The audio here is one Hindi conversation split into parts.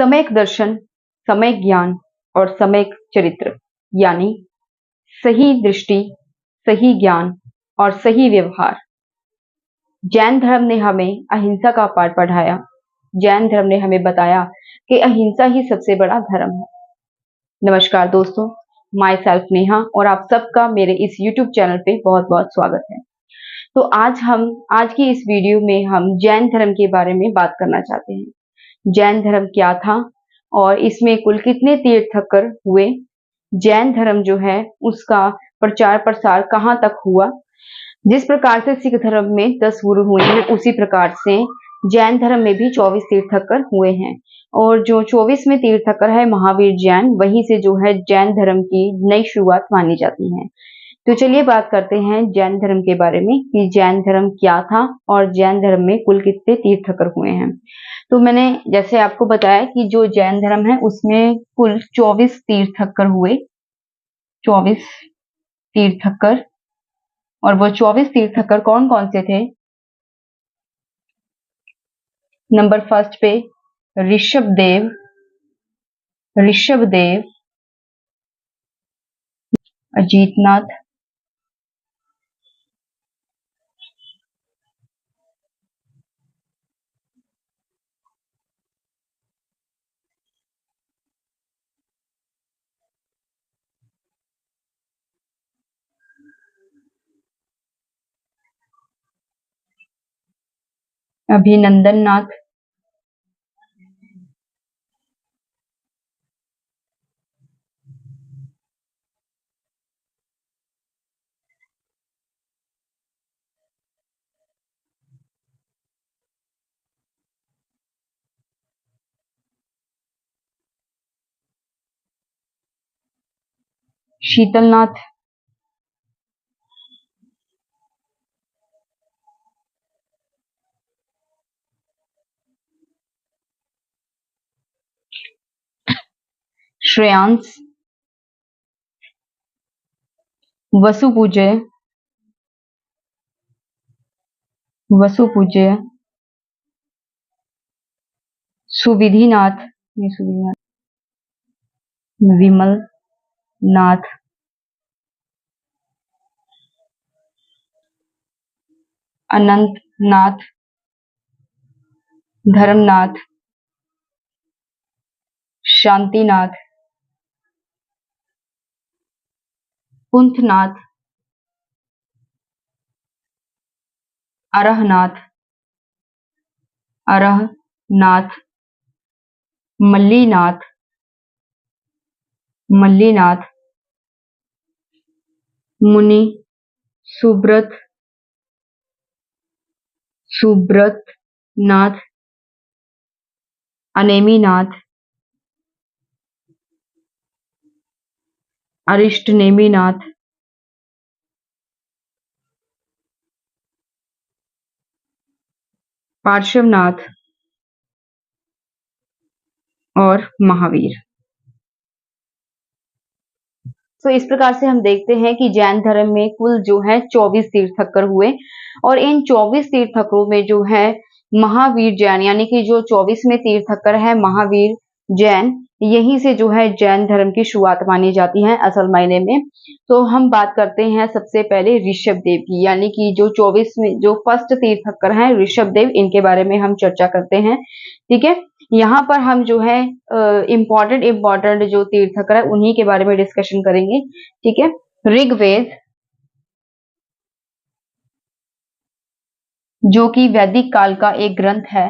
सम्यक दर्शन, सम्यक ज्ञान और सम्यक चरित्र, यानी सही दृष्टि, सही ज्ञान और सही व्यवहार। जैन धर्म ने हमें अहिंसा का पाठ पढ़ाया। जैन धर्म ने हमें बताया कि अहिंसा ही सबसे बड़ा धर्म है। नमस्कार दोस्तों, माई सेल्फ नेहा और आप सबका मेरे इस YouTube चैनल पे बहुत बहुत स्वागत है। तो आज की इस वीडियो में हम जैन धर्म के बारे में बात करना चाहते हैं। जैन धर्म क्या था और इसमें कुल कितने तीर्थंकर हुए, जैन धर्म जो है उसका प्रचार प्रसार कहाँ तक हुआ। जिस प्रकार से सिख धर्म में 10 गुरु हुए हैं, उसी प्रकार से जैन धर्म में भी 24 तीर्थंकर हुए हैं। और जो 24वें तीर्थंकर है महावीर जैन, वहीं से जो है जैन धर्म की नई शुरुआत मानी जाती है। तो चलिए बात करते हैं जैन धर्म के बारे में कि जैन धर्म क्या था और जैन धर्म में कुल कितने तीर्थंकर हुए हैं। तो मैंने जैसे आपको बताया कि जो जैन धर्म है उसमें कुल 24 तीर्थंकर हुए, 24 तीर्थंकर। और वो 24 तीर्थंकर कौन कौन से थे? नंबर फर्स्ट पे ऋषभदेव, अजीतनाथ, अभिनंदननाथ, शीतलनाथ, श्रेयांश, वसुपूज्य, सुविधिनाथ, विमल नाथ, अनंतनाथ, धर्मनाथ, शांतिनाथ, कुंथनाथ, अरहनाथ, मल्लीनाथ, मुनि, सुब्रतनाथ, अनेमीनाथ, अरिष्टनेमीनाथ, पार्श्वनाथ और महावीर। तो इस प्रकार से हम देखते हैं कि जैन धर्म में कुल जो है 24 तीर्थंकर हुए और इन 24 तीर्थंकरों में जो है महावीर जैन यानी कि जो 24वें तीर्थंकर है महावीर जैन, यहीं से जो है जैन धर्म की शुरुआत मानी जाती है असल मायने में। तो हम बात करते हैं सबसे पहले ऋषभदेव की, यानी कि जो 24वें जो फर्स्ट तीर्थंकर हैं ऋषभदेव, इनके बारे में हम चर्चा करते हैं। ठीक है, यहाँ पर हम जो है इम्पोर्टेंट जो तीर्थंकर है उन्हीं के बारे में डिस्कशन करेंगे। ठीक है, ऋग्वेद जो कि वैदिक काल का एक ग्रंथ है।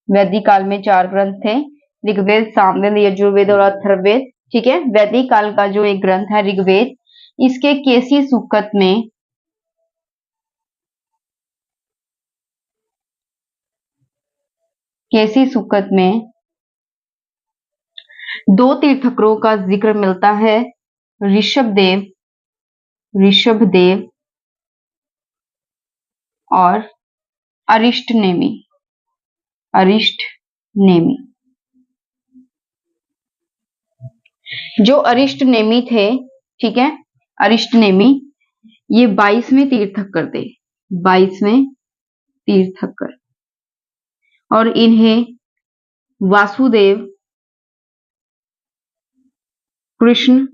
वैदिक काल में 4 ग्रंथ थे, ऋग्वेद, सामवेद, यजुर्वेद और अथर्ववेद। ठीक है, वैदिक काल का जो एक ग्रंथ है ऋग्वेद, इसके केसी सूक्त में 2 तीर्थंकरों का जिक्र मिलता है, ऋषभदेव और अरिष्टनेमी। जो अरिष्टनेमी थे, ठीक है, अरिष्टनेमी ये 22वें तीर्थंकर थे, 22वें तीर्थंकर। और इन्हें वासुदेव कृष्ण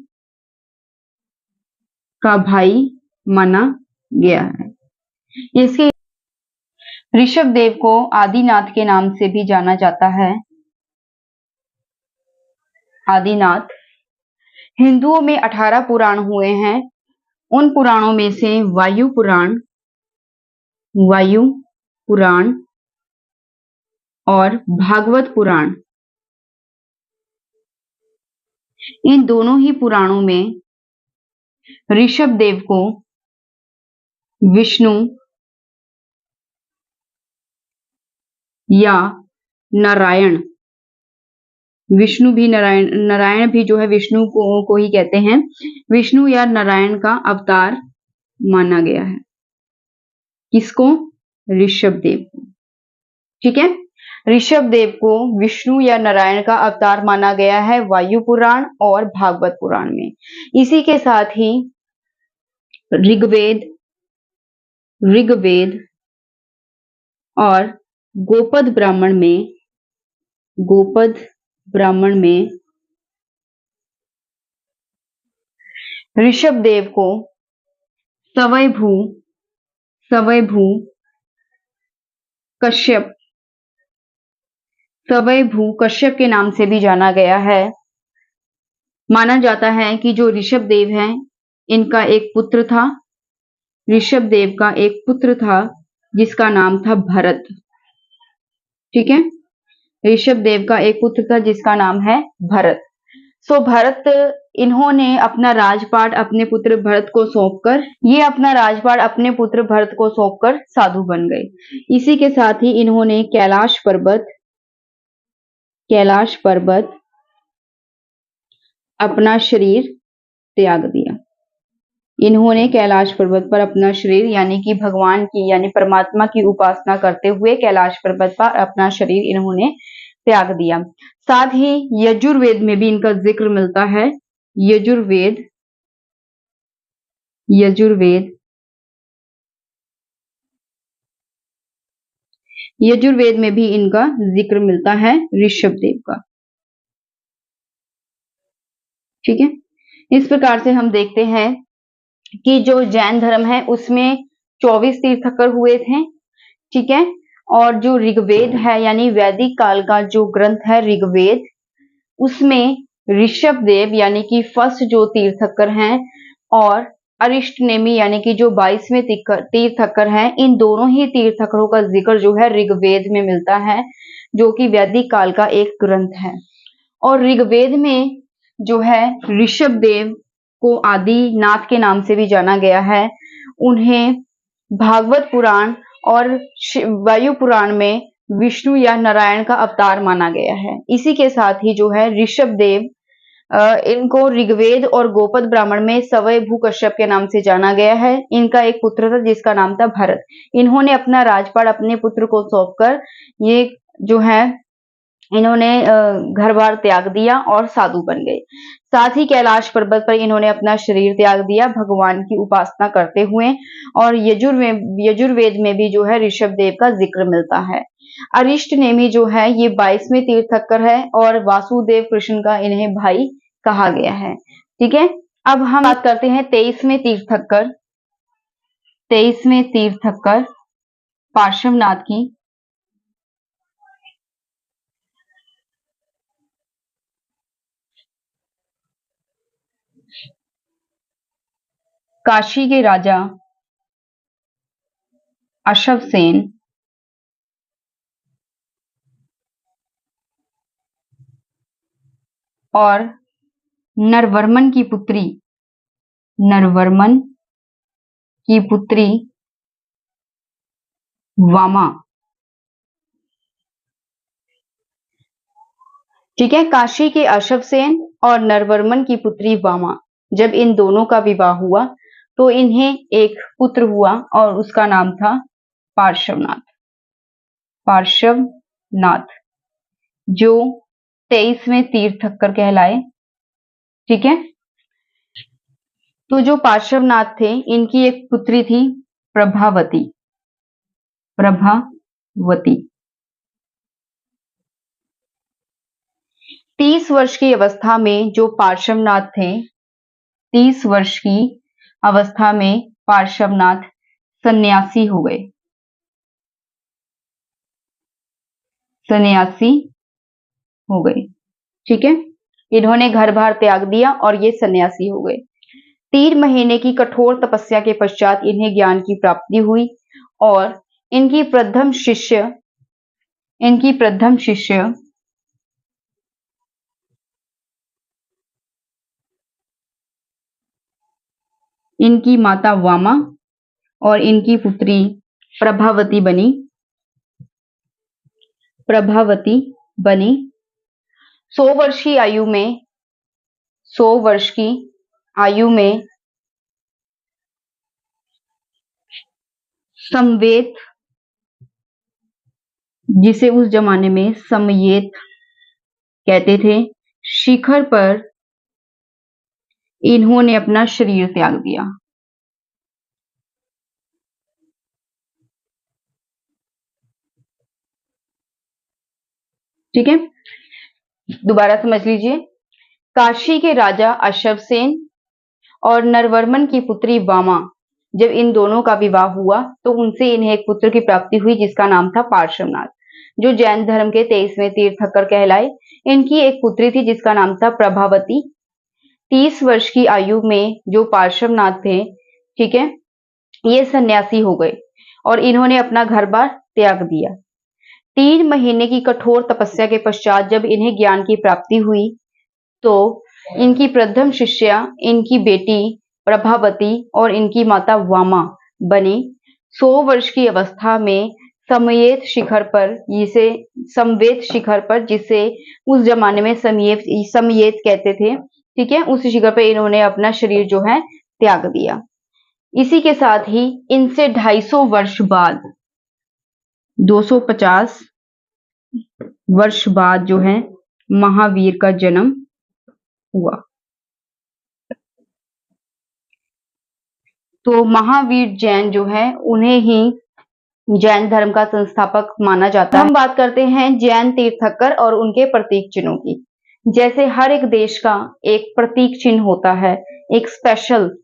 का भाई माना गया है। इसके ऋषभदेव को आदिनाथ के नाम से भी जाना जाता है। आदिनाथ। हिंदुओं में 18 पुराण हुए हैं। उन पुराणों में से वायु पुराण और भागवत पुराण, इन दोनों ही पुराणों में ऋषभदेव को विष्णु या नारायण, विष्णु भी नारायण भी जो है विष्णु को ही कहते हैं, विष्णु या नारायण का अवतार माना गया है। किसको? ऋषभदेव को। ठीक है, ऋषभदेव को विष्णु या नारायण का अवतार माना गया है वायु पुराण और भागवत पुराण में। इसी के साथ ही ऋग्वेद और गोपद ब्राह्मण में ऋषभदेव को स्वयंभू कश्यप के नाम से भी जाना गया है। माना जाता है कि जो ऋषभदेव हैं, इनका एक पुत्र था, ऋषभदेव का एक पुत्र था जिसका नाम था भरत। ठीक है, ऋषभदेव का एक पुत्र था जिसका नाम है भरत। सो भरत, इन्होंने अपना राजपाट अपने पुत्र भरत को सौंपकर साधु बन गए। इसी के साथ ही इन्होंने कैलाश पर्वत अपना शरीर त्याग दिया। इन्होंने कैलाश पर्वत पर अपना शरीर यानी कि भगवान की यानी परमात्मा की उपासना करते हुए कैलाश पर्वत पर अपना शरीर इन्होंने त्याग दिया। साथ ही यजुर्वेद में भी इनका जिक्र मिलता है। यजुर्वेद में भी इनका जिक्र मिलता है ऋषभदेव का। ठीक है, इस प्रकार से हम देखते हैं कि जो जैन धर्म है उसमें 24 तीर्थंकर हुए थे। ठीक है, और जो ऋग्वेद है यानी वैदिक काल का जो ग्रंथ है ऋग्वेद, उसमें ऋषभदेव यानी कि फर्स्ट जो तीर्थंकर हैं और अरिष्टनेमी यानी कि जो 22वें तीर्थंकर हैं, इन दोनों ही तीर्थंकरों का जिक्र जो है ऋग्वेद में मिलता है, जो कि वैदिक काल का एक ग्रंथ है। और ऋग्वेद में जो है ऋषभदेव को आदिनाथ के नाम से भी जाना गया है। उन्हें भागवत पुराण और वायु पुराण में विष्णु या नारायण का अवतार माना गया है। इसी के साथ ही जो है ऋषभदेव, इनको ऋग्वेद और गोपद ब्राह्मण में स्वयंभू कश्यप के नाम से जाना गया है। इनका एक पुत्र था जिसका नाम था भरत। इन्होंने अपना राजपाट अपने पुत्र को सौंपकर ये जो है इन्होंने घर बार त्याग दिया और साधु बन गए। साथ ही कैलाश पर्वत पर इन्होंने अपना शरीर त्याग दिया भगवान की उपासना करते हुए। और यजुर्वेद में भी जो है ऋषभदेव का जिक्र मिलता है। अरिष्टनेमी जो है ये 22वें तीर्थंकर है और वासुदेव कृष्ण का इन्हें भाई कहा गया है। ठीक है, अब हम बात करते हैं 23वें तीर्थंकर पार्श्वनाथ की। काशी के राजा अश्वसेन और नरवर्मन की पुत्री वामा। ठीक है, काशी के अश्वसेन और नरवर्मन की पुत्री वामा, जब इन दोनों का विवाह हुआ तो इन्हें एक पुत्र हुआ और उसका नाम था पार्श्वनाथ, जो 23वें तीर्थंकर कहलाए। ठीक है, तो जो पार्श्वनाथ थे इनकी एक पुत्री थी प्रभावती। 30 वर्ष की अवस्था में जो पार्श्वनाथ थे, 30 वर्ष की अवस्था में पार्श्वनाथ सन्यासी हो गए, सन्यासी हो गए। ठीक है, इन्होंने घर बार त्याग दिया और ये सन्यासी हो गए। 3 महीने की कठोर तपस्या के पश्चात इन्हें ज्ञान की प्राप्ति हुई और इनकी प्रथम शिष्य इनकी माता वामा और इनकी पुत्री प्रभावती बनी। 100 वर्ष की आयु में 100 वर्ष की आयु में समवेत, जिसे उस जमाने में समयेत कहते थे, शिखर पर इन्होंने अपना शरीर त्याग दिया। ठीक है, दोबारा समझ लीजिए। काशी के राजा अश्वसेन और नरवर्मन की पुत्री वामा, जब इन दोनों का विवाह हुआ तो उनसे इन्हें एक पुत्र की प्राप्ति हुई जिसका नाम था पार्श्वनाथ, जो जैन धर्म के 23वें तीर्थंकर कहलाए। इनकी एक पुत्री थी जिसका नाम था प्रभावती। 30 वर्ष की आयु में जो पार्श्वनाथ थे, ठीक है, ये सन्यासी हो गए और इन्होंने अपना घर बार त्याग दिया। 3 महीने की कठोर तपस्या के पश्चात जब इन्हें ज्ञान की प्राप्ति हुई तो इनकी प्रथम शिष्या इनकी बेटी प्रभावती और इनकी माता वामा बनी। 100 वर्ष की अवस्था में समवेत शिखर पर, जिसे उस जमाने में समयेत कहते थे, ठीक है, उस शिखर पर इन्होंने अपना शरीर जो है त्याग दिया। इसी के साथ ही इनसे 250 वर्ष बाद, 250 वर्ष बाद जो है महावीर का जन्म हुआ। तो महावीर जैन जो है उन्हें ही जैन धर्म का संस्थापक माना जाता है। हम बात करते हैं जैन तीर्थंकर और उनके प्रतीक चिन्हों की। जैसे हर एक देश का एक प्रतीक चिन्ह होता है, एक स्पेशल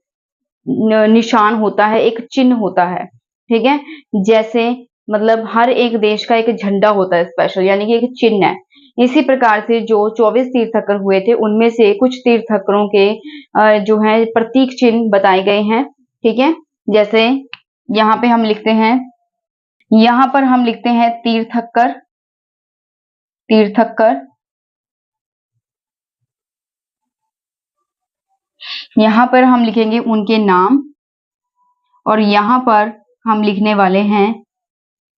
निशान होता है, एक चिन्ह होता है। ठीक है, जैसे मतलब हर एक देश का एक झंडा होता है स्पेशल, यानी कि एक चिन्ह है। इसी प्रकार से जो 24 तीर्थंकर हुए थे उनमें से कुछ तीर्थंकरों के जो है प्रतीक चिन्ह बताए गए हैं। ठीक है, जैसे यहाँ पे हम लिखते हैं, यहाँ पर हम लिखते हैं तीर्थंकर, यहाँ पर हम लिखेंगे उनके नाम और यहाँ पर हम लिखने वाले हैं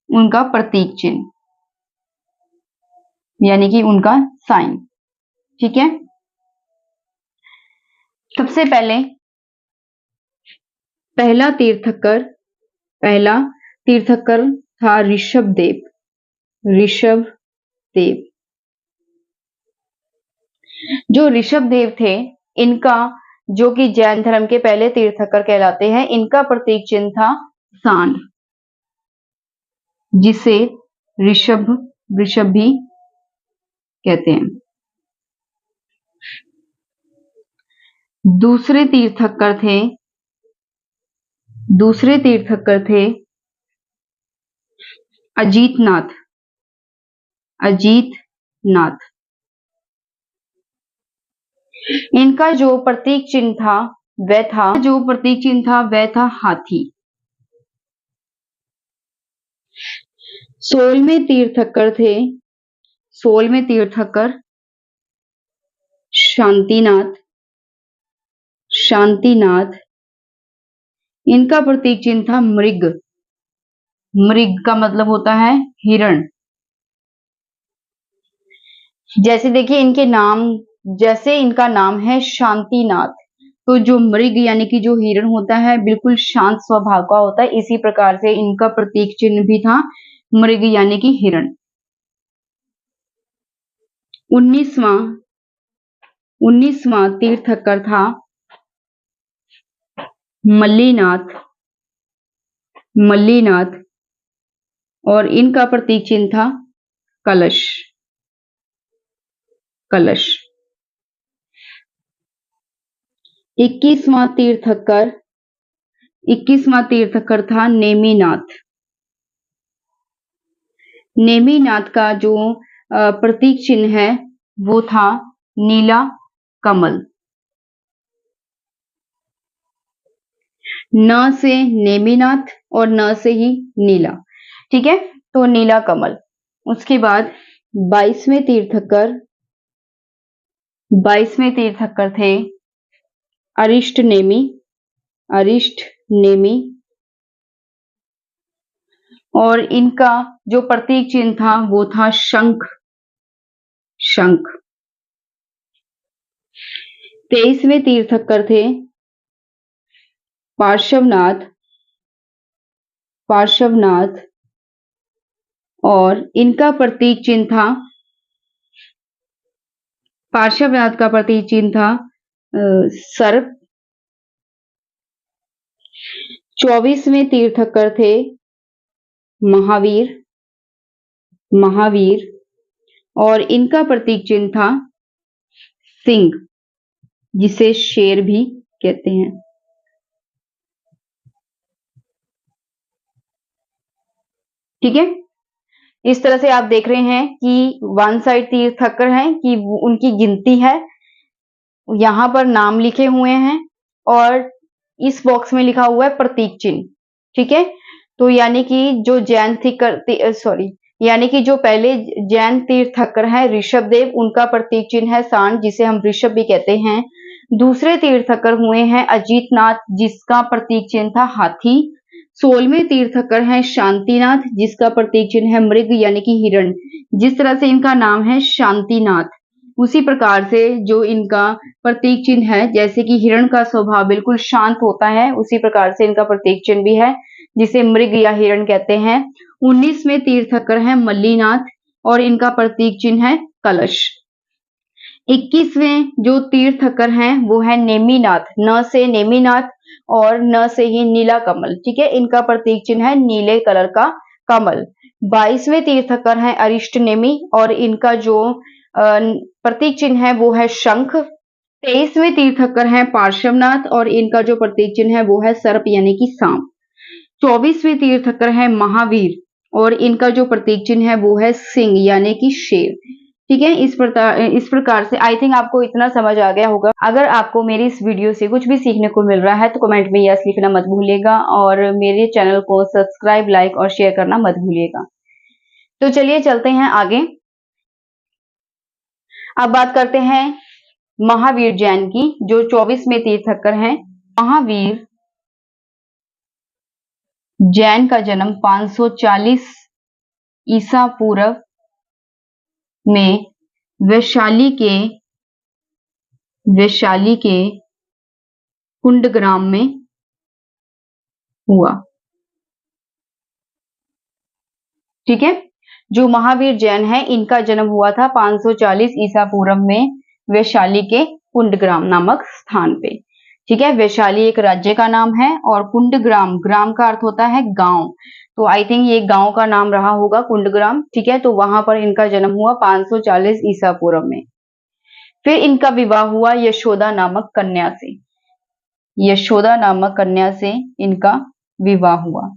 उनका प्रतीक चिन्ह, यानी कि उनका साइन। ठीक है, सबसे पहले पहला तीर्थंकर था ऋषभदेव। जो ऋषभदेव थे, इनका जो कि जैन धर्म के पहले तीर्थंकर कहलाते हैं, इनका प्रतीक चिन्ह था सांड, जिसे ऋषभ भी कहते हैं। दूसरे तीर्थंकर थे अजीतनाथ। इनका जो प्रतीक चिन्ह था वह था हाथी। 16वें तीर्थंकर शांतिनाथ। इनका प्रतीक चिन्ह था मृग। का मतलब होता है हिरण। जैसे देखिए इनका नाम है शांतिनाथ, तो जो मृग यानी कि जो हिरण होता है बिल्कुल शांत स्वभाव का होता है। इसी प्रकार से इनका प्रतीक चिन्ह भी था मृग यानी कि हिरण। 19वां तीर्थंकर था मल्लीनाथ और इनका प्रतीक चिन्ह था कलश। कलश। 21वां तीर्थंकर था नेमिनाथ। नेमिनाथ का जो प्रतीक चिन्ह है वो था नीला कमल। न से नेमिनाथ और न से ही नीला, ठीक है, तो नीला कमल। उसके बाद 22वें तीर्थंकर थे अरिष्ट नेमि, और इनका जो प्रतीक चिन्ह था वो था शंख। 23वें तीर्थंकर थे पार्श्वनाथ, और इनका प्रतीक चिन्ह था, पार्श्वनाथ का प्रतीक चिन्ह था सर्प। 24वें तीर्थंकर थे महावीर, और इनका प्रतीक चिन्ह था सिंह, जिसे शेर भी कहते हैं। ठीक है, इस तरह से आप देख रहे हैं कि वन साइड तीर्थंकर हैं कि उनकी गिनती है, यहां पर नाम लिखे हुए हैं और इस बॉक्स में लिखा हुआ है प्रतीक चिन्ह। ठीक है, तो यानी कि जो पहले जैन तीर्थंकर है ऋषभदेव, उनका प्रतीक चिन्ह है सांड, जिसे हम ऋषभ भी कहते हैं। दूसरे तीर्थंकर हुए हैं अजीतनाथ, जिसका प्रतीक चिन्ह था हाथी। 16वें तीर्थंकर है शांतिनाथ, जिसका प्रतीक चिन्ह है मृग यानी कि हिरण। जिस तरह से इनका नाम है शांतिनाथ, उसी प्रकार से जो इनका प्रतीक चिन्ह है, जैसे कि हिरण का स्वभाव बिल्कुल शांत होता है, उसी प्रकार से इनका प्रतीक चिन्ह भी है, जिसे मृग या हिरण कहते हैं। 19वें तीर्थंकर है मल्लीनाथ, और इनका प्रतीक चिन्ह है कलश। 21वें जो तीर्थंकर हैं वो है नेमिनाथ, न से नेमिनाथ और न से ही नीला कमल। ठीक है, इनका प्रतीक चिन्ह है नीले कलर का कमल। 22वें तीर्थंकर हैं अरिष्ट नेमि, और इनका जो प्रतीक चिन्ह है वो है शंख। 23वें तीर्थंकर हैं पार्श्वनाथ, और इनका जो प्रतीक चिन्ह है वो है सर्प यानी कि सांप। 24वें तीर्थंकर है महावीर, और इनका जो प्रतीक चिन्ह है वो है सिंह यानी कि शेर। ठीक है, इस प्रकार से आई थिंक आपको इतना समझ आ गया होगा। अगर आपको मेरी इस वीडियो से कुछ भी सीखने को मिल रहा है तो कमेंट में यस लिखना मत भूलिएगा, और मेरे चैनल को सब्सक्राइब, लाइक और शेयर करना मत भूलिएगा। तो चलिए चलते हैं आगे। अब बात करते हैं महावीर जैन की, जो 24वें तीर्थंकर हैं। महावीर जैन का जन्म 540 ईसा पूर्व में वैशाली के कुंडग्राम में हुआ। ठीक है, जो महावीर जैन है इनका जन्म हुआ था 540 ईसा पूर्व में वैशाली के कुंडग्राम नामक स्थान पे। ठीक है, वैशाली एक राज्य का नाम है, और कुंडग्राम, ग्राम का अर्थ होता है गांव, तो आई थिंक ये गांव का नाम रहा होगा कुंडग्राम। ठीक है, तो वहां पर इनका जन्म हुआ 540 ईसा पूर्व में। फिर इनका विवाह हुआ यशोदा नामक कन्या से इनका विवाह हुआ।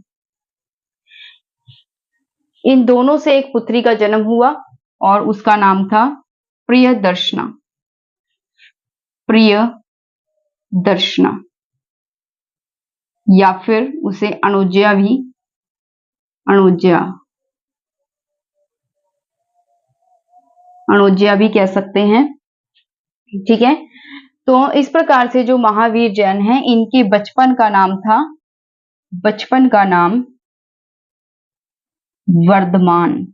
इन दोनों से एक पुत्री का जन्म हुआ, और उसका नाम था प्रियदर्शना या फिर उसे अनुज्या भी कह सकते हैं। ठीक है, तो इस प्रकार से जो महावीर जैन हैं, इनके बचपन का नाम वर्धमान।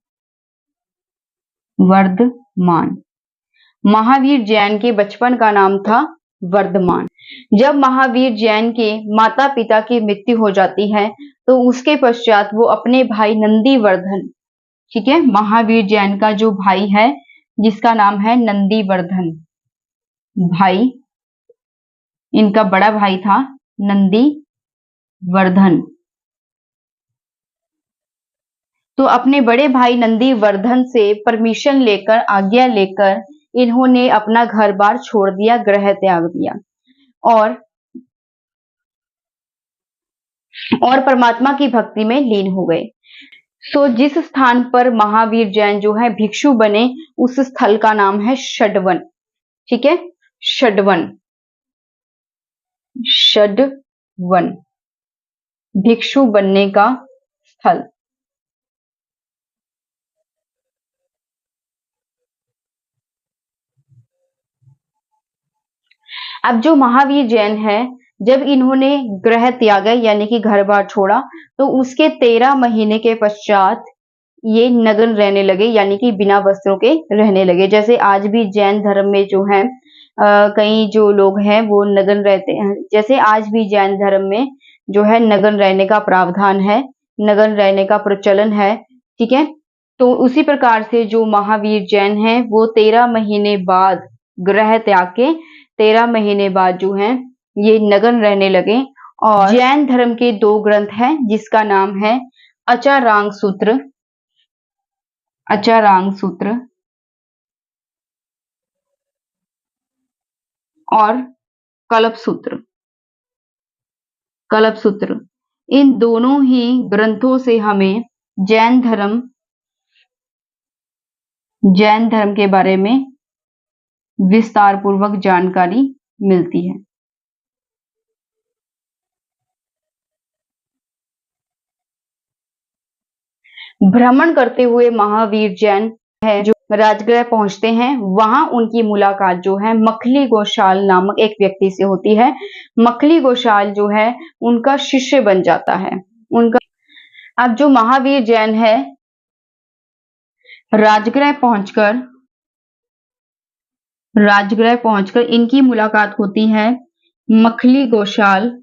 महावीर जैन के बचपन का नाम था वर्धमान। जब महावीर जैन के माता पिता की मृत्यु हो जाती है तो उसके पश्चात वो अपने भाई नंदीवर्धन, ठीक है, महावीर जैन का जो भाई है जिसका नाम है नंदीवर्धन भाई, इनका बड़ा भाई था नंदीवर्धन, तो अपने बड़े भाई नंदीवर्धन से परमिशन लेकर, आज्ञा लेकर इन्होंने अपना घर बार छोड़ दिया, गृह त्याग दिया और परमात्मा की भक्ति में लीन हो गए। सो जिस स्थान पर महावीर जैन जो है भिक्षु बने, उस स्थल का नाम है षडवन। ठीक है, षडवन, षडवन, भिक्षु बनने का स्थल। अब जो महावीर जैन है, जब इन्होंने गृह त्यागा यानी कि घर बार छोड़ा, तो उसके 13 महीने के पश्चात ये नग्न रहने लगे, यानी कि बिना वस्त्रों के रहने लगे। जैसे आज भी जैन धर्म में जो है कई जो लोग हैं वो नग्न रहते हैं। जैसे आज भी जैन धर्म में जो है नग्न रहने का प्रावधान है, नग्न रहने का प्रचलन है। ठीक है, तो उसी प्रकार से जो महावीर जैन हैं वो 13 महीने बाद गृह त्याग के 13 महीने बाद जो है ये नग्न रहने लगे। और जैन धर्म के 2 ग्रंथ हैं जिसका नाम है अचारांग सूत्र, अचारांग सूत्र और कल्प सूत्र, कल्प सूत्र। इन दोनों ही ग्रंथों से हमें जैन धर्म के बारे में विस्तार पूर्वक जानकारी मिलती है। भ्रमण करते हुए महावीर जैन है जो राजगृह पहुंचते हैं, वहां उनकी मुलाकात जो है मखली गोशाल नामक एक व्यक्ति से होती है। मखली गोशाल जो है उनका शिष्य बन जाता है उनका। अब जो महावीर जैन है राजगृह पहुंचकर इनकी मुलाकात होती है मखली गोशाल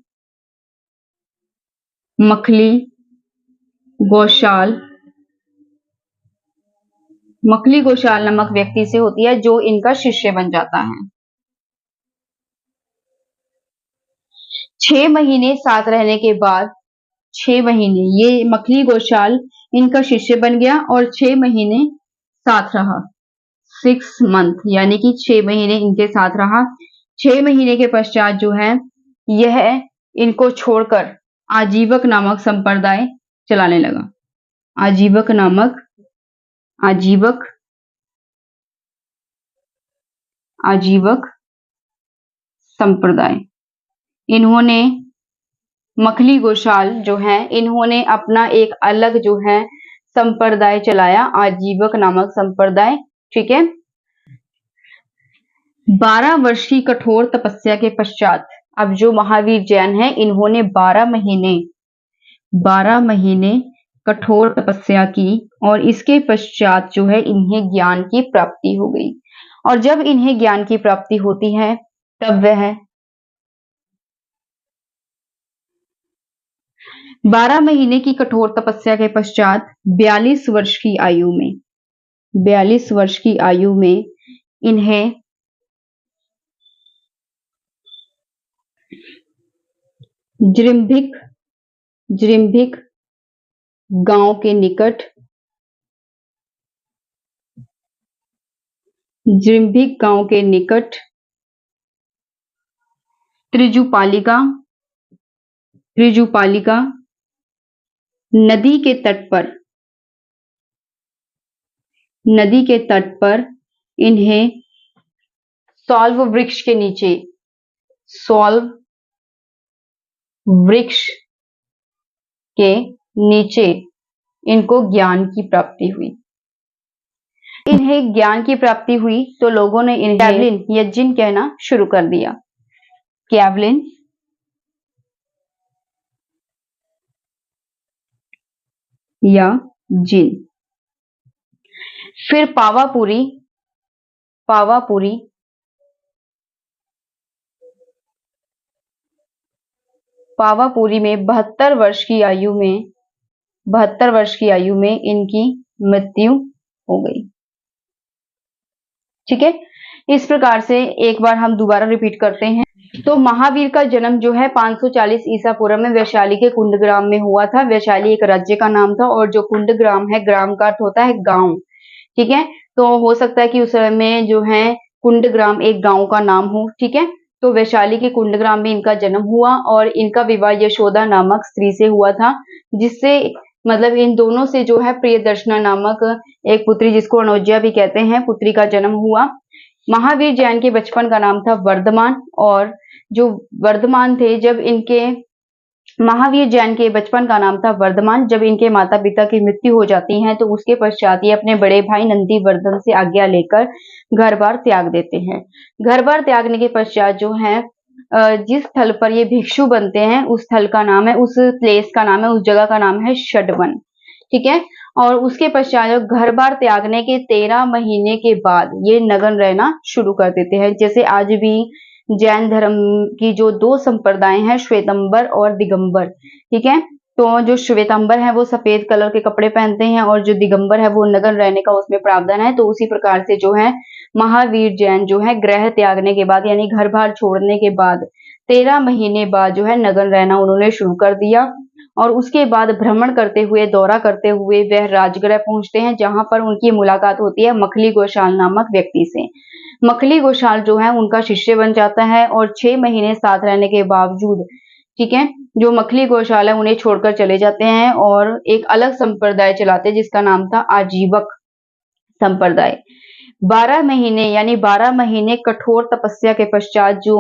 नामक व्यक्ति से होती है जो इनका शिष्य बन जाता है। 6 महीने साथ रहने के बाद, 6 महीने ये मखली गोशाल इनका शिष्य बन गया और 6 महीने साथ रहा, 6 मंथ, यानी कि 6 महीने इनके साथ रहा। 6 महीने के पश्चात जो है यह इनको छोड़कर आजीवक नामक संप्रदाय चलाने लगा। आजीवक संप्रदाय। इन्होंने मखली गोशाल जो है इन्होंने अपना एक अलग जो है संप्रदाय चलाया, आजीवक नामक संप्रदाय। ठीक है, 12 वर्ष की कठोर तपस्या के पश्चात अब जो महावीर जैन है इन्होंने 12 महीने कठोर तपस्या की और इसके पश्चात जो है इन्हें ज्ञान की प्राप्ति हो गई। और जब इन्हें ज्ञान की प्राप्ति होती है तब वह 12 महीने की कठोर तपस्या के पश्चात 42 वर्ष की आयु में इन्हें जृंभिक गांव के निकट त्रिजुपालिका नदी के तट पर इन्हें सॉल्व वृक्ष के नीचे इनको ज्ञान की प्राप्ति हुई। इन्हें ज्ञान की प्राप्ति हुई तो लोगों ने इन्हें कैवलिन या जिन कहना शुरू कर दिया। कैवलिन या जिन। फिर पावापुरी में 72 वर्ष की आयु में इनकी मृत्यु हो गई। ठीक है, इस प्रकार से एक बार हम दोबारा रिपीट करते हैं। तो महावीर का जन्म जो है 540 ईसा पूर्व में वैशाली के कुंडग्राम में हुआ था। वैशाली एक राज्य का नाम था और जो कुंडग्राम है, ग्राम का अर्थ होता है गांव। ठीक है, तो हो सकता है कि उस समय में जो है कुंडग्राम एक गांव का नाम हो, ठीक है। तो वैशाली के कुंडग्राम में इनका जन्म हुआ और इनका विवाह यशोदा नामक स्त्री से हुआ था, जिससे मतलब इन दोनों से जो है प्रियदर्शना नामक एक पुत्री, जिसको अनोज्या भी कहते हैं, पुत्री का जन्म हुआ। महावीर जैन के बचपन का नाम था वर्धमान, और जो वर्धमान थे, जब इनके महावीर जैन के बचपन का नाम था वर्धमान, जब इनके माता पिता की मृत्यु हो जाती है तो उसके पश्चात ये अपने बड़े भाई नंदीवर्धन से आज्ञा लेकर घर बार त्याग देते हैं। घर बार त्यागने के पश्चात जो है जिस स्थल पर ये भिक्षु बनते हैं, उस स्थल का नाम है, उस प्लेस का नाम है, उस जगह का नाम है शडवन, ठीक है। और उसके पश्चात घर बार त्यागने के 13 महीने के बाद ये नग्न रहना शुरू कर देते हैं। जैसे आज भी जैन धर्म की जो दो संप्रदाय हैं, श्वेतंबर और दिगंबर, ठीक है। तो जो श्वेतंबर है वो सफेद कलर के कपड़े पहनते हैं और जो दिगंबर है वो नग्न रहने का उसमें प्रावधान है। तो उसी प्रकार से जो है महावीर जैन जो है ग्रह त्यागने के बाद यानी घर बार छोड़ने के बाद 13 महीने बाद जो है नग्न रहना उन्होंने शुरू कर दिया। और उसके बाद भ्रमण करते हुए, दौरा करते हुए वह राजगृह पहुंचते हैं, जहां पर उनकी मुलाकात होती है मखली गोशाल नामक व्यक्ति से। मखली गोशाल जो है उनका शिष्य बन जाता है और 6 महीने साथ रहने के बावजूद, ठीक है, जो मखली गोशाल है उन्हें छोड़कर चले जाते हैं और एक अलग संप्रदाय चलाते हैं जिसका नाम था आजीवक संप्रदाय। 12 महीने यानी 12 महीने कठोर तपस्या के पश्चात जो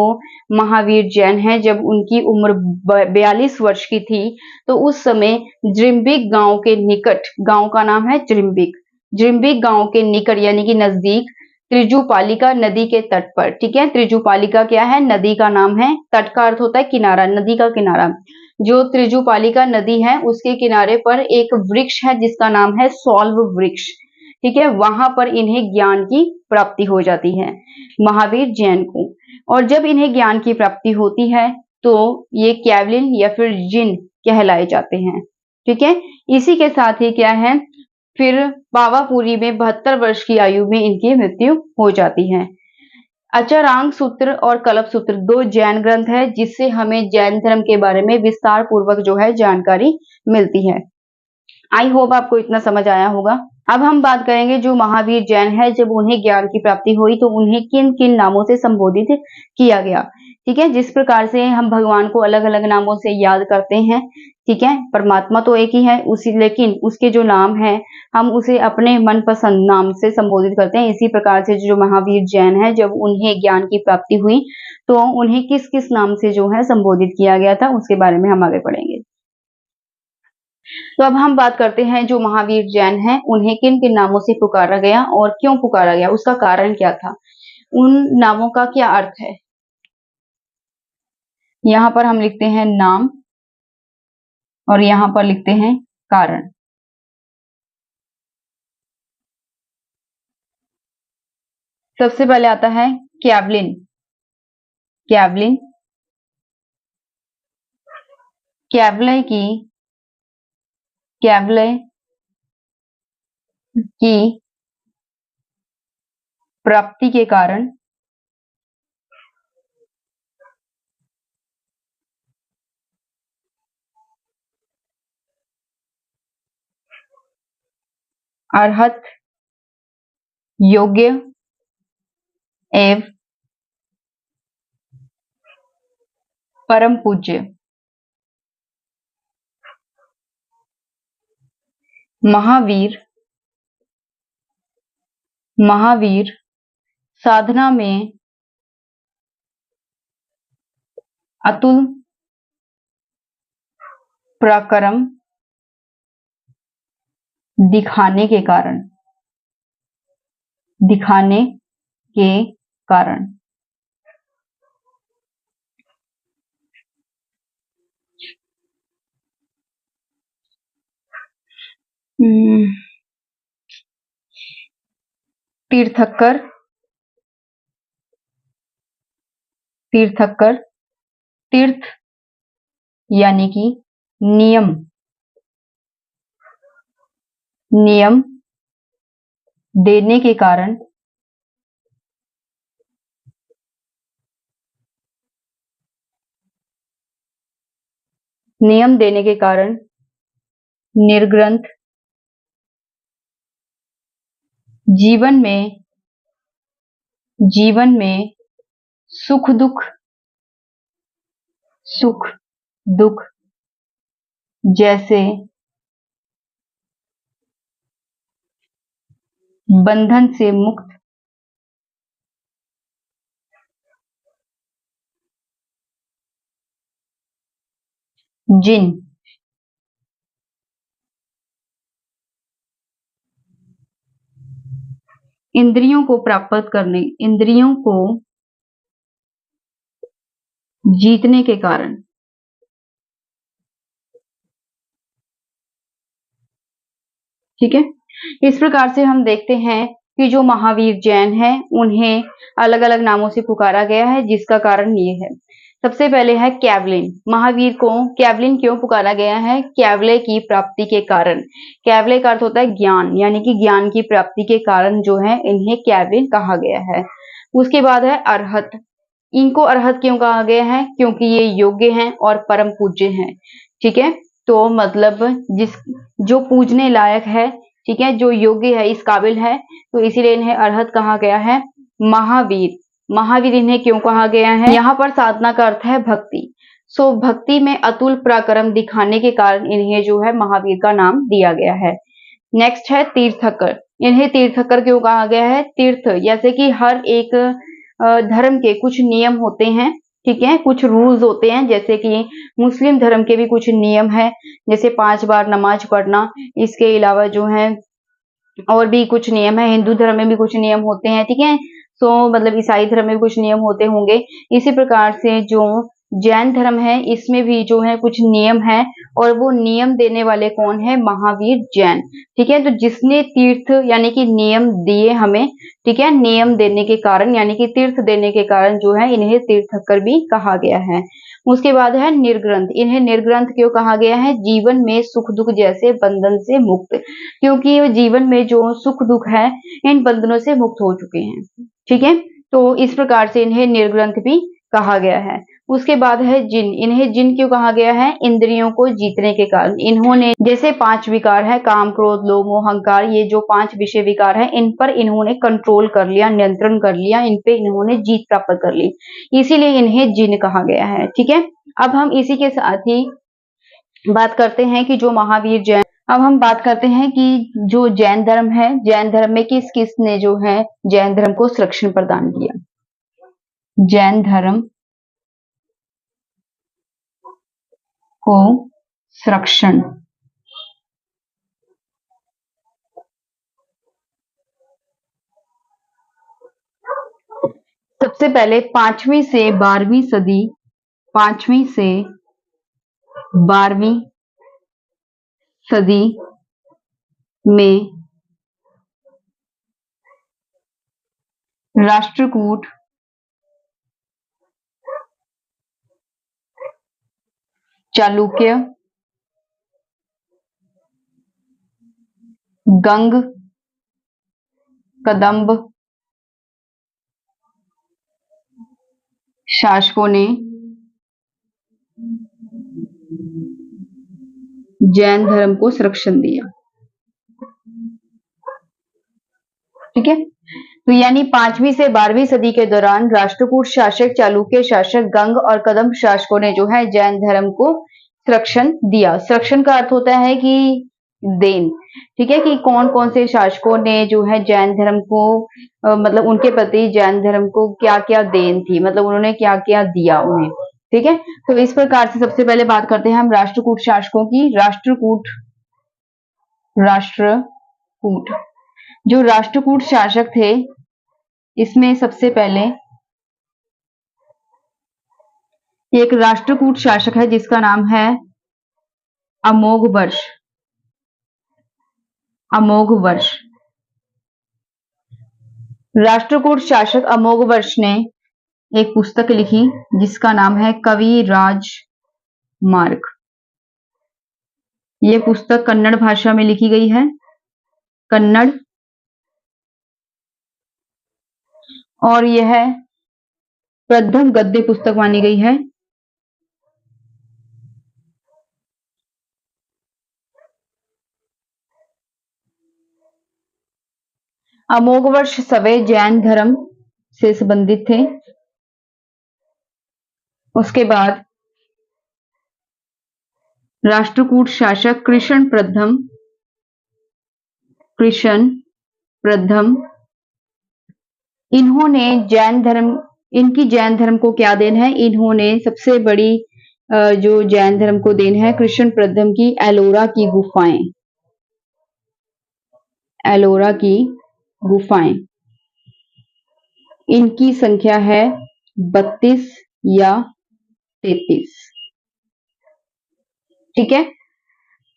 महावीर जैन है, जब उनकी उम्र 42 वर्ष की थी, तो उस समय जृम्बिक गांव के निकट, गांव का नाम है जृम्बिक, जृम्बिक गांव के निकट यानी कि नजदीक त्रिजुपालिका नदी के तट पर, ठीक है। त्रिजुपालिका क्या है? नदी का नाम है। तट का अर्थ होता है किनारा, नदी का किनारा। जो त्रिजुपालिका नदी है उसके किनारे पर एक वृक्ष है जिसका नाम है सौल्व वृक्ष, ठीक है। वहां पर इन्हें ज्ञान की प्राप्ति हो जाती है, महावीर जैन को। और जब इन्हें ज्ञान की प्राप्ति होती है तो ये कैवलिन या फिर जिन कहलाए जाते हैं, ठीक है। इसी के साथ ही क्या है, फिर पावापुरी में 72 वर्ष की आयु में इनकी मृत्यु हो जाती है। अचरांग सूत्र और कल्प सूत्र दो जैन ग्रंथ है जिससे हमें जैन धर्म के बारे में विस्तार पूर्वक जो है जानकारी मिलती है। आई होप आपको इतना समझ आया होगा। अब हम बात करेंगे जो महावीर जैन है, जब उन्हें ज्ञान की प्राप्ति हुई तो उन्हें किन किन नामों से संबोधित किया गया, ठीक है। जिस प्रकार से हम भगवान को अलग अलग नामों से याद करते हैं, ठीक है, परमात्मा तो एक ही है उसी, लेकिन उसके जो नाम है हम उसे अपने मनपसंद नाम से संबोधित करते हैं। इसी प्रकार से जो महावीर जैन है, जब उन्हें ज्ञान की प्राप्ति हुई तो उन्हें किस किस नाम से जो है संबोधित किया गया था, उसके बारे में हम आगे पढ़ेंगे। तो अब हम बात करते हैं जो महावीर जैन हैं उन्हें किन किन नामों से पुकारा गया और क्यों पुकारा गया, उसका कारण क्या था, उन नामों का क्या अर्थ है। यहाँ पर हम लिखते हैं नाम और यहाँ पर लिखते हैं कारण। सबसे पहले आता है कैवलिन। कैवलिन, कैवलय की, कैवलय की प्राप्ति के कारण अर्हत, योग्य एवं परम पूज्य महावीर, महावीर साधना में अतुल पराक्रम दिखाने के कारण, दिखाने के कारण तीर्थकर, तीर्थकर, तीर्थ यानी कि नियम, नियम देने के कारण, नियम देने के कारण निर्ग्रंथ, जीवन में सुख दुख जैसे बंधन से मुक्त जिन इंद्रियों को जीतने के कारण, ठीक है। इस प्रकार से हम देखते हैं कि जो महावीर जैन है उन्हें अलग अलग नामों से पुकारा गया है, जिसका कारण ये है। सबसे पहले है कैवलिन। महावीर को कैवलिन क्यों पुकारा गया है? कैवल्य की प्राप्ति के कारण। कैवल्य का अर्थ होता है ज्ञान, यानी कि ज्ञान की प्राप्ति के कारण जो है इन्हें कैवलिन कहा गया है। उसके बाद है अरहत। इनको अरहत क्यों कहा गया है? क्योंकि ये योग्य हैं और परम पूज्य हैं, ठीक है। तो मतलब जो पूजने लायक है, ठीक है, जो योग्य है, इस काबिल है, तो इसीलिए इन्हें अरहत कहा गया है। महावीर इन्हें क्यों कहा गया है? यहाँ पर साधना का अर्थ है भक्ति। सो भक्ति में अतुल पराक्रम दिखाने के कारण इन्हें जो है महावीर का नाम दिया गया है। नेक्स्ट है तीर्थकर। इन्हें तीर्थकर क्यों कहा गया है? तीर्थ, जैसे कि हर एक धर्म के कुछ नियम होते हैं, ठीक है, कुछ रूल्स होते हैं, जैसे कि मुस्लिम धर्म के भी कुछ नियम है, जैसे 5 बार नमाज पढ़ना। इसके अलावा जो है और भी कुछ नियम है। हिंदू धर्म में भी कुछ नियम होते हैं, ठीक है। सो मतलब ईसाई धर्म में भी कुछ नियम होते होंगे। इसी प्रकार से जो जैन धर्म है इसमें भी जो है कुछ नियम है, और वो नियम देने वाले कौन है? महावीर जैन, ठीक है। तो जिसने तीर्थ यानी कि नियम दिए हमें, ठीक है, नियम देने के कारण यानी कि तीर्थ देने के कारण जो है इन्हें तीर्थकर भी कहा गया है। उसके बाद है निर्ग्रंथ। इन्हें निर्ग्रंथ क्यों कहा गया है? जीवन में सुख दुख जैसे बंधन से मुक्त, क्योंकि जीवन में जो सुख दुख है इन बंधनों से मुक्त हो चुके हैं, ठीक है। तो इस प्रकार से इन्हें निर्ग्रंथ भी कहा गया है। उसके बाद है जिन। इन्हें जिन क्यों कहा गया है? इंद्रियों को जीतने के कारण। इन्होंने जैसे 5 विकार है, काम क्रोध लोभ मोह अहंकार, ये जो 5 विषय विकार है इन पर इन्होंने कंट्रोल कर लिया, नियंत्रण कर लिया, इन पे इन्होंने जीत प्राप्त कर ली, इसीलिए इन्हें जिन कहा गया है, ठीक है। अब हम इसी के साथ ही बात करते हैं कि जो महावीर जैन, अब हम बात करते हैं कि जो जैन धर्म है, जैन धर्म में किस किस ने जो है जैन धर्म को संरक्षण प्रदान किया। जैन धर्म को संरक्षण, सबसे पहले 5वीं से 12वीं सदी, 5वीं से 12वीं सदी में राष्ट्रकूट, चालुक्य, गंग, कदंब शासकों ने जैन धर्म को संरक्षण दिया, ठीक है। तो यानी 5वीं से 12वीं सदी के दौरान राष्ट्रकूट शासक, चालुक्य शासक, गंग और कदंब शासकों ने जो है जैन धर्म को संरक्षण दिया। संरक्षण का अर्थ होता है कि देन, ठीक है, कि कौन कौन से शासकों ने जो है जैन धर्म को मतलब उनके प्रति जैन धर्म को क्या क्या देन थी, मतलब उन्होंने क्या क्या दिया उन्हें, ठीक है। तो इस प्रकार से सबसे पहले बात करते हैं हम राष्ट्रकूट शासकों की। राष्ट्रकूट जो राष्ट्रकूट शासक थे, इसमें सबसे पहले एक राष्ट्रकूट शासक है जिसका नाम है अमोघवर्ष। अमोघवर्ष राष्ट्रकूट शासक अमोघवर्ष ने एक पुस्तक लिखी जिसका नाम है कवि राजमार्ग। यह पुस्तक कन्नड़ भाषा में लिखी गई है, कन्नड़, और यह प्रथम गद्य पुस्तक मानी गई है। अमोघवर्ष सवै जैन धर्म से संबंधित थे। उसके बाद राष्ट्रकूट शासक कृष्ण प्रथम इन्होंने इनकी जैन धर्म को क्या देन है? इन्होंने सबसे बड़ी जो जैन धर्म को देन है कृष्ण प्रथम की एलोरा की गुफाएं। इनकी संख्या है 32 या 33। ठीक है।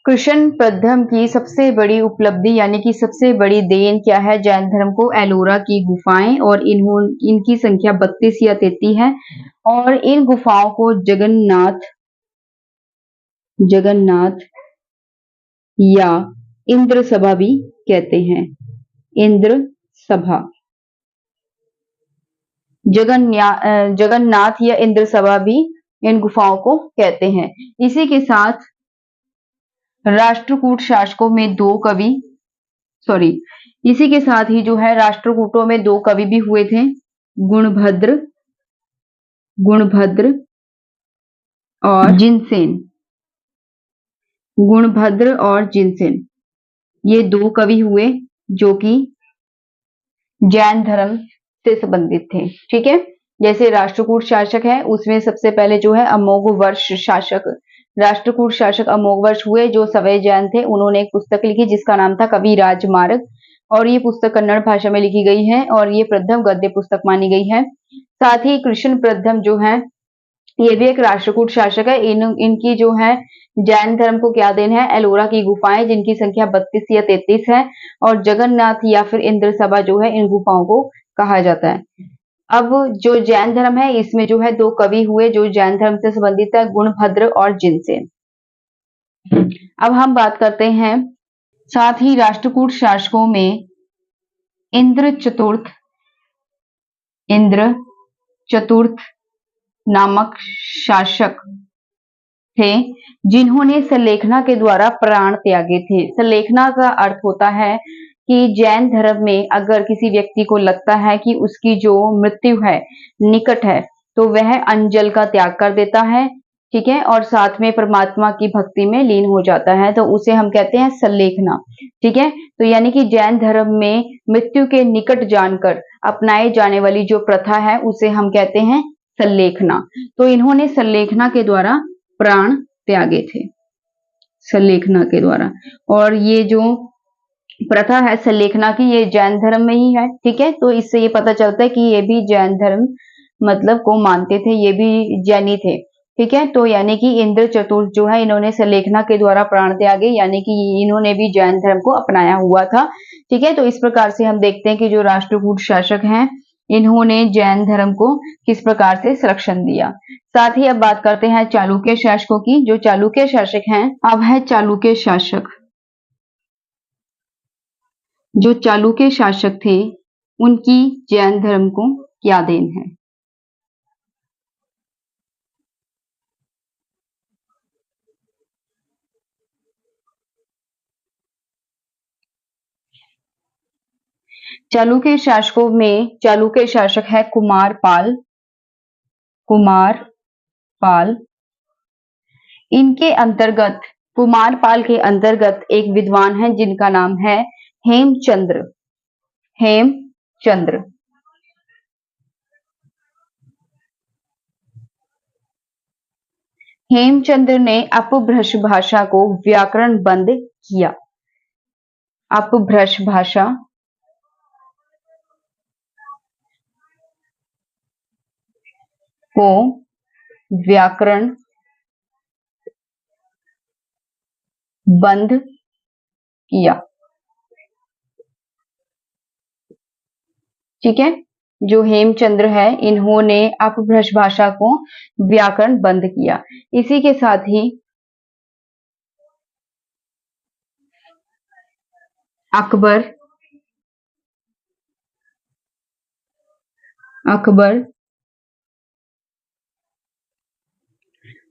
कृष्ण प्रथम की सबसे बड़ी उपलब्धि यानी कि सबसे बड़ी देन क्या है जैन धर्म को? एलोरा की गुफाएं, और इनकी संख्या 32 या 33 है। और इन गुफाओं को जगन्नाथ या इंद्र सभा भी कहते हैं। इंद्र सभा, जगन्नाथ या इंद्र सभा भी इन गुफाओं को कहते हैं। इसी के साथ राष्ट्रकूट शासकों में इसी के साथ ही जो है राष्ट्रकूटों में 2 कवि भी हुए थे, गुणभद्र और जिनसेन। गुणभद्र और जिनसेन, ये 2 कवि हुए जो कि जैन धर्म से संबंधित थे। ठीक है। जैसे राष्ट्रकूट शासक है उसमें सबसे पहले जो है अमोघवर्ष शासक, राष्ट्रकूट शासक अमोघवर्ष हुए जो सवै जैन थे। उन्होंने एक पुस्तक लिखी जिसका नाम था कवि राजमार्ग, और ये पुस्तक कन्नड़ भाषा में लिखी गई है और ये प्रथम गद्य पुस्तक मानी गई है। साथ ही कृष्ण प्रथम जो है ये भी एक राष्ट्रकूट शासक है। इनकी जो है जैन धर्म को क्या देन है? एलोरा की गुफाएं, जिनकी संख्या 32 या 33 है। और जगन्नाथ या फिर इंद्र सभा जो है इन गुफाओं को कहा जाता है। अब जो जैन धर्म है इसमें जो है 2 कवि हुए जो जैन धर्म से संबंधित है, गुणभद्र और जिनसेन। अब हम बात करते हैं साथ ही राष्ट्रकूट शासकों में इंद्र चतुर्थ नामक शासक थे जिन्होंने सल्लेखना के द्वारा प्राण त्यागे थे। सल्लेखना का अर्थ होता है कि जैन धर्म में अगर किसी व्यक्ति को लगता है कि उसकी जो मृत्यु है निकट है तो वह अंजल का त्याग कर देता है। ठीक है। और साथ में परमात्मा की भक्ति में लीन हो जाता है, तो उसे हम कहते हैं सल्लेखना। ठीक है। तो यानी कि जैन धर्म में मृत्यु के निकट जानकर अपनाए जाने वाली जो प्रथा है उसे हम कहते हैं सल्लेखना। तो इन्होंने सल्लेखना के द्वारा प्राण त्यागे थे, सल्लेखना के द्वारा। और ये जो प्रथा है सल्लेखना की ये जैन धर्म में ही है। ठीक है। तो इससे ये पता चलता है कि ये भी जैन धर्म मतलब को मानते थे, ये भी जैनी थे। ठीक है। तो यानी कि इंद्र चतुर्थ जो है इन्होंने सल्लेखना के द्वारा प्राण त्यागे, यानी कि इन्होंने भी जैन धर्म को अपनाया हुआ था। ठीक है। तो इस प्रकार से हम देखते हैं कि जो राष्ट्रकूट शासक हैं इन्होंने जैन धर्म को किस प्रकार से संरक्षण दिया। साथ ही अब बात करते हैं चालुक्य शासकों की। जो चालुक्य शासक हैं, अब है चालुक्य शासक। जो चालुक्य शासक थे उनकी जैन धर्म को क्या देन है? चालुक्य शासकों में चालुक्य शासक है कुमारपाल। इनके अंतर्गत कुमारपाल के अंतर्गत एक विद्वान है जिनका नाम है हेमचंद्र। हेमचंद्र ने अपभ्रंश भाषा को व्याकरण बंद किया। अपभ्रंश भाषा को व्याकरण बंद किया। ठीक है। जो हेमचंद्र है इन्होंने अपभ्रंश भाषा को व्याकरण बंद किया। इसी के साथ ही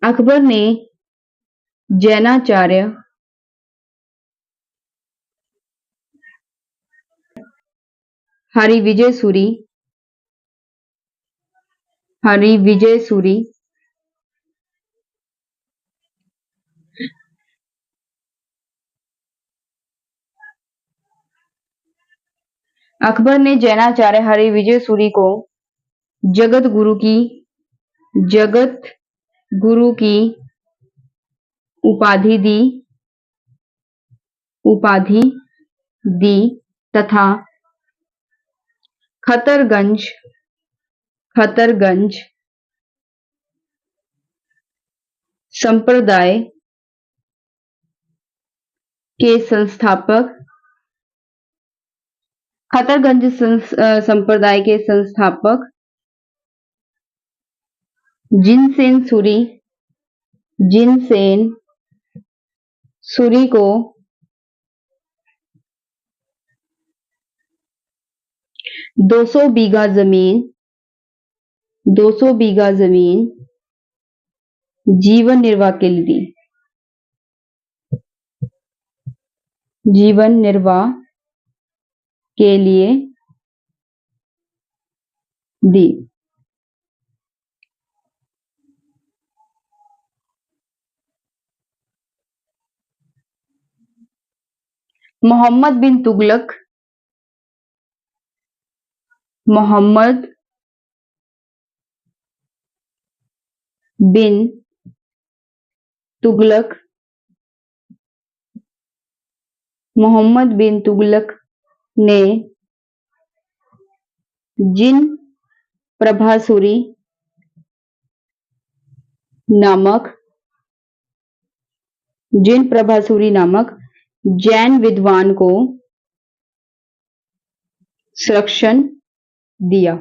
अकबर ने जैनाचार्य हरिविजय सूरी, हरिविजय सूरी, अकबर ने जैनाचार्य हरिविजय सूरी को जगत गुरु की उपाधि दी तथा खतरगंज संप्रदाय के संस्थापक जिनसेन सूरी को 200 बीघा जमीन जीवन निर्वाह के लिए दी। मोहम्मद बिन तुगलक ने जिन प्रभासूरी नामक जैन विद्वान को संरक्षण दिया।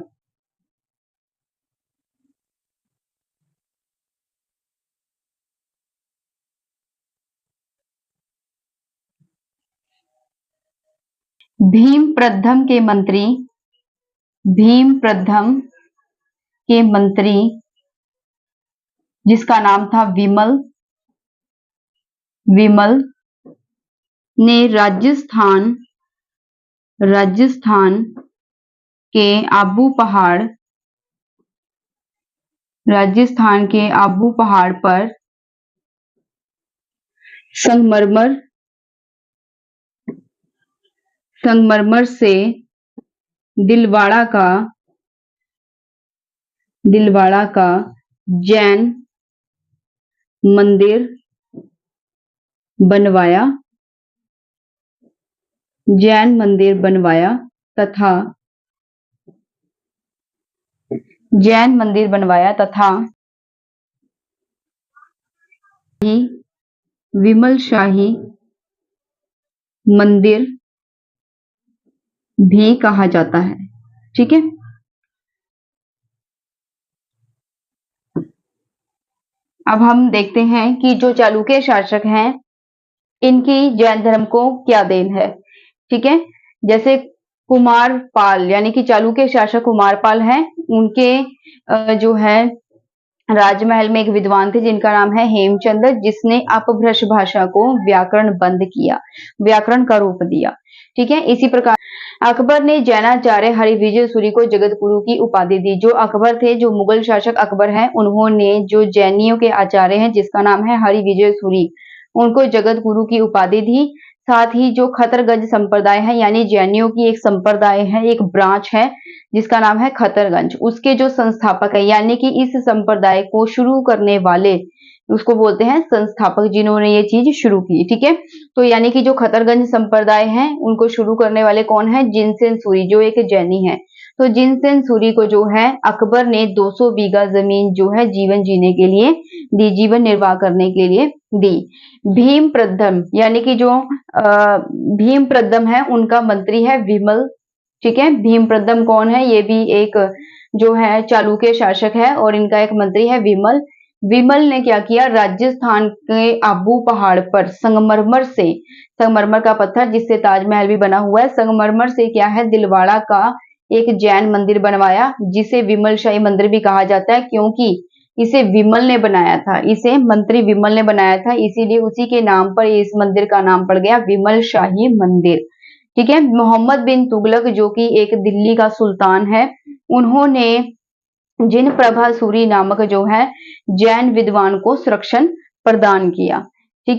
भीमप्रद्म के मंत्री जिसका नाम था विमल ने राजस्थान के आबू पहाड़ पर संगमरमर से दिलवाड़ा का जैन मंदिर बनवाया तथा विमल शाही मंदिर भी कहा जाता है। ठीक है, अब हम देखते हैं कि जो चालुक्य शासक हैं इनकी जैन धर्म को क्या देन है। ठीक है, जैसे कुमारपाल यानी कि चालुक्य शासक कुमारपाल हैं, उनके जो है राजमहल में एक विद्वान थे जिनका नाम है हेमचंद्र, जिसने अपभ्रंश भाषा को व्याकरण का रूप दिया। ठीक है, इसी प्रकार अकबर ने जैनाचार्य हरिविजय सूरी को जगत गुरु की उपाधि दी। जो अकबर थे, जो मुगल शासक अकबर हैं, उन्होंने जो जैनियों के आचार्य हैं जिसका नाम है हरिविजय सूरी, उनको जगत गुरु की उपाधि दी। साथ ही जो खतरगंज संप्रदाय है यानी जैनियों की एक संप्रदाय है, एक ब्रांच है जिसका नाम है खतरगंज, उसके जो संस्थापक है यानी कि इस संप्रदाय को शुरू करने वाले उसको बोलते हैं संस्थापक, जिन्होंने ये चीज शुरू की। ठीक है, तो यानी कि जो खतरगंज संप्रदाय है उनको शुरू करने वाले कौन है? जिनसेन सूरी, जो एक जैनी है। तो जिनसेन सूरी को जो है अकबर ने 200 बीघा जमीन जो है जीवन जीने के लिए दी, जीवन निर्वाह करने के लिए दी। भीमप्रद्म यानी कि जो भीमप्रद्म है उनका मंत्री है विमल। ठीक है, भीमप्रद्म कौन है? ये भी एक जो है चालुक्य शासक है और इनका एक मंत्री है विमल। विमल ने क्या किया? राजस्थान के आबू पहाड़ पर संगमरमर का पत्थर जिससे ताजमहल भी बना हुआ है, संगमरमर से क्या है दिलवाड़ा का एक जैन मंदिर बनवाया, जिसे विमल शाही मंदिर भी कहा जाता है, क्योंकि इसे विमल ने बनाया था, इसे मंत्री विमल ने बनाया था, इसीलिए उसी के नाम पर इस मंदिर का नाम पड़ गया विमल शाही मंदिर। ठीक है। मोहम्मद बिन तुगलक जो कि एक दिल्ली का सुल्तान है, उन्होंने जिन प्रभा सूरी नामक जो है जैन विद्वान को संरक्षण प्रदान किया।